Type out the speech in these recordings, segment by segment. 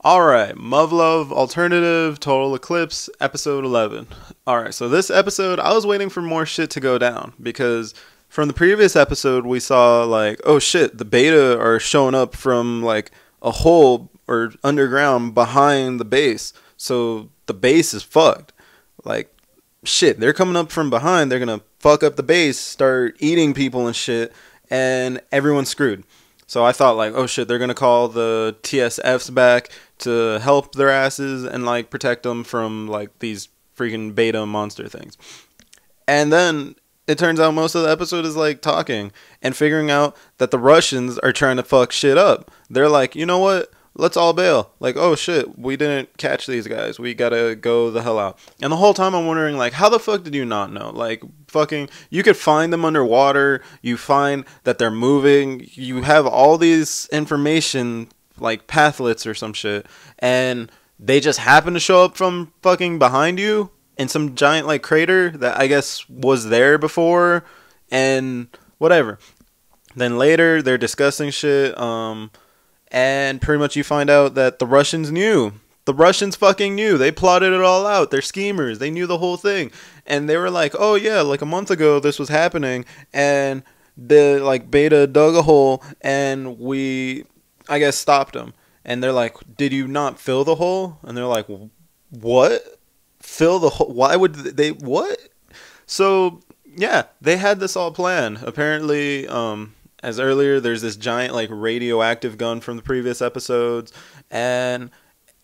Alright, Muv Luv, Alternative, Total Eclipse, episode 11. Alright, so this episode, I was waiting for more shit to go down, because from the previous episode, we saw, like, oh shit, the beta are showing up from, like, a hole or underground behind the base, so the base is fucked. Like, shit, they're coming up from behind, they're gonna fuck up the base, start eating people and shit, and everyone's screwed. So I thought, like, oh shit, they're gonna call the TSFs back to help their asses and, like, protect them from, like, these freaking beta monster things. And then it turns out most of the episode is, like, talking and figuring out that the Russians are trying to fuck shit up. They're like, you know what? Let's all bail. Like, oh shit, we didn't catch these guys. We gotta go the hell out. And the whole time I'm wondering, like, how the fuck did you not know? Like, fucking, you could find them underwater. You find that they're moving. You have all these information, like pathlets or some shit. And they just happen to show up from fucking behind you in some giant, like, crater that I guess was there before. And whatever. Then later, they're discussing shit, and pretty much you find out that the Russians knew. The Russians fucking knew. They plotted it all out. They're schemers. They knew the whole thing. And they were like, oh yeah, like a month ago this was happening. And the, like, beta dug a hole and we, I guess, stopped them. And they're like, did you not fill the hole? And they're like, what? Fill the hole? Why would they, what? So, yeah, they had this all planned. Apparently, as earlier, there's this giant, like, radioactive gun from the previous episodes, and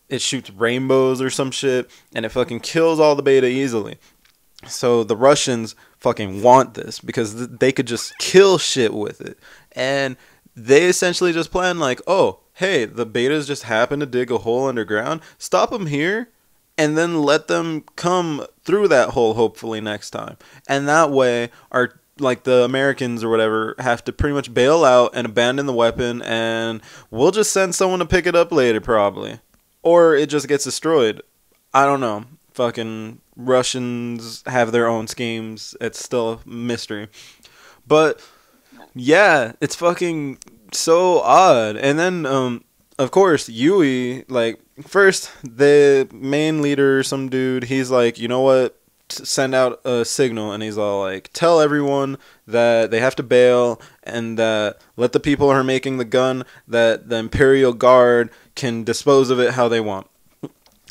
it shoots rainbows or some shit, and it fucking kills all the beta easily. So the Russians fucking want this, because they could just kill shit with it. And they essentially just plan, like, oh, hey, the betas just happen to dig a hole underground, stop them here, and then let them come through that hole, hopefully, next time. And that way, like, the Americans or whatever have to pretty much bail out and abandon the weapon, and we'll just send someone to pick it up later, probably. Or it just gets destroyed. I don't know. Fucking Russians have their own schemes. It's still a mystery. But, yeah, it's fucking so odd. And then, of course, Yui, like, first, the main leader, some dude, he's like, you know what? Send out a signal, and he's all like, tell everyone that they have to bail, and that let the people who are making the gun, that the Imperial Guard can dispose of it how they want.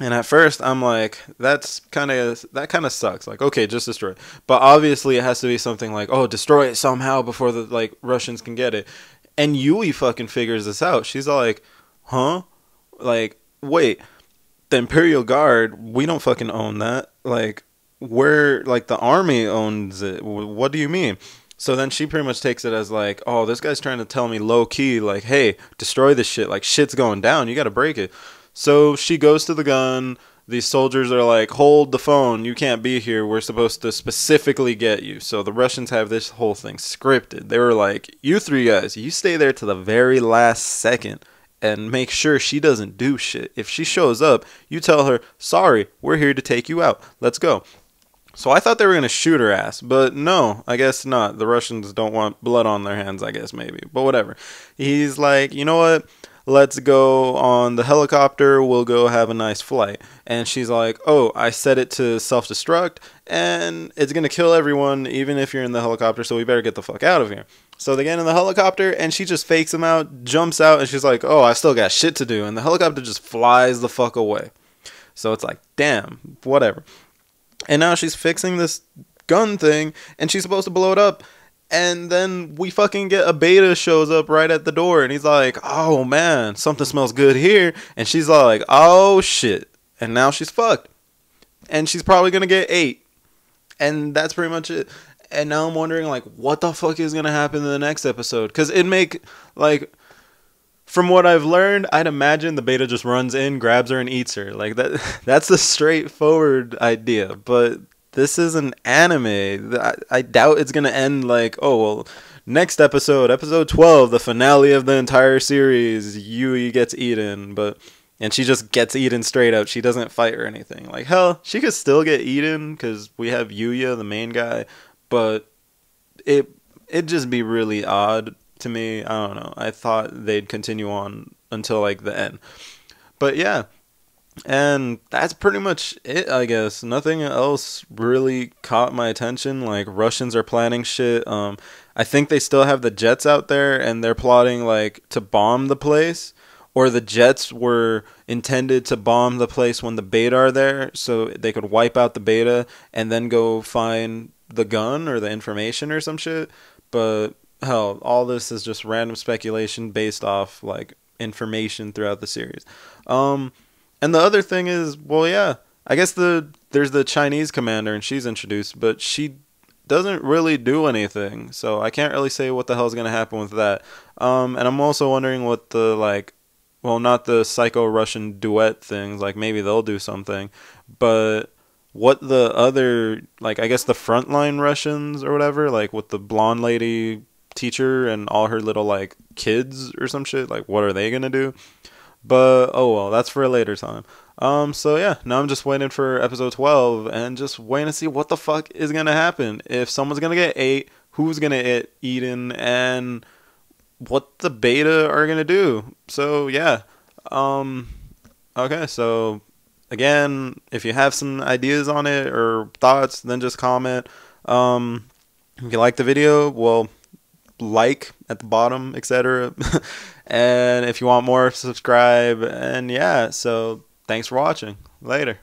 And at first I'm like, that kind of sucks. Like, okay, just destroy it. But obviously it has to be something like, oh, destroy it somehow before the, like, Russians can get it. And Yui fucking figures this out. She's all like, huh? Like, wait, the Imperial Guard, we don't fucking own that. Like, where, like, the army owns it. What do you mean? So then she pretty much takes it as like, oh, this guy's trying to tell me low key, like, hey, destroy this shit. Like, shit's going down. You got to break it. So she goes to the gun. These soldiers are like, hold the phone. You can't be here. We're supposed to specifically get you. So the Russians have this whole thing scripted. They were like, you three guys, you stay there to the very last second and make sure she doesn't do shit. If she shows up, you tell her, sorry, we're here to take you out. Let's go. So I thought they were going to shoot her ass, but no, I guess not. The Russians don't want blood on their hands, I guess, maybe. But whatever. He's like, you know what? Let's go on the helicopter. We'll go have a nice flight. And she's like, oh, I set it to self-destruct, and it's going to kill everyone, even if you're in the helicopter, so we better get the fuck out of here. So they get in the helicopter, and she just fakes him out, jumps out, and she's like, oh, I still got shit to do. And the helicopter just flies the fuck away. So it's like, damn, whatever. And now she's fixing this gun thing, and she's supposed to blow it up. And then we fucking get a beta shows up right at the door, and he's like, oh man, something smells good here. And she's like, oh shit. And now she's fucked. And she's probably gonna get 8. And that's pretty much it. And now I'm wondering, like, what the fuck is gonna happen in the next episode? Because it'd make, like, from what I've learned, I'd imagine the beta just runs in, grabs her, and eats her. Like, that's the straightforward idea. But this is an anime. I doubt it's going to end like, oh, well, next episode, episode 12, the finale of the entire series, Yui gets eaten. And she just gets eaten straight out. She doesn't fight or anything. Like, hell, she could still get eaten because we have Yuya, the main guy. But it'd just be really odd to me. I don't know. I thought they'd continue on until, like, the end. But yeah, and that's pretty much it, I guess. Nothing else really caught my attention. Like, Russians are planning shit. I think they still have the jets out there, and they're plotting like to bomb the place, or the jets were intended to bomb the place when the beta are there, so they could wipe out the beta and then go find the gun or the information or some shit. But hell, all this is just random speculation based off like information throughout the series. Um, and the other thing is, well, yeah, I guess there's the Chinese commander and she's introduced, but she doesn't really do anything. So I can't really say what the hell's gonna happen with that. And I'm also wondering what the like, well, not the psycho Russian duet things. Like maybe they'll do something, but what the other like I guess the frontline Russians or whatever, like with the blonde lady teacher and all her little like kids or some shit. Like what are they gonna do? But oh well, that's for a later time. So yeah, now I'm just waiting for episode 12 and just waiting to see what the fuck is gonna happen. If someone's gonna get ate, who's gonna get eaten, and what the beta are gonna do. So yeah. Um okay, so again, if you have some ideas on it or thoughts, then just comment. If you like the video, well, like at the bottom, etc. And if you want more, subscribe. And yeah, so thanks for watching. Later.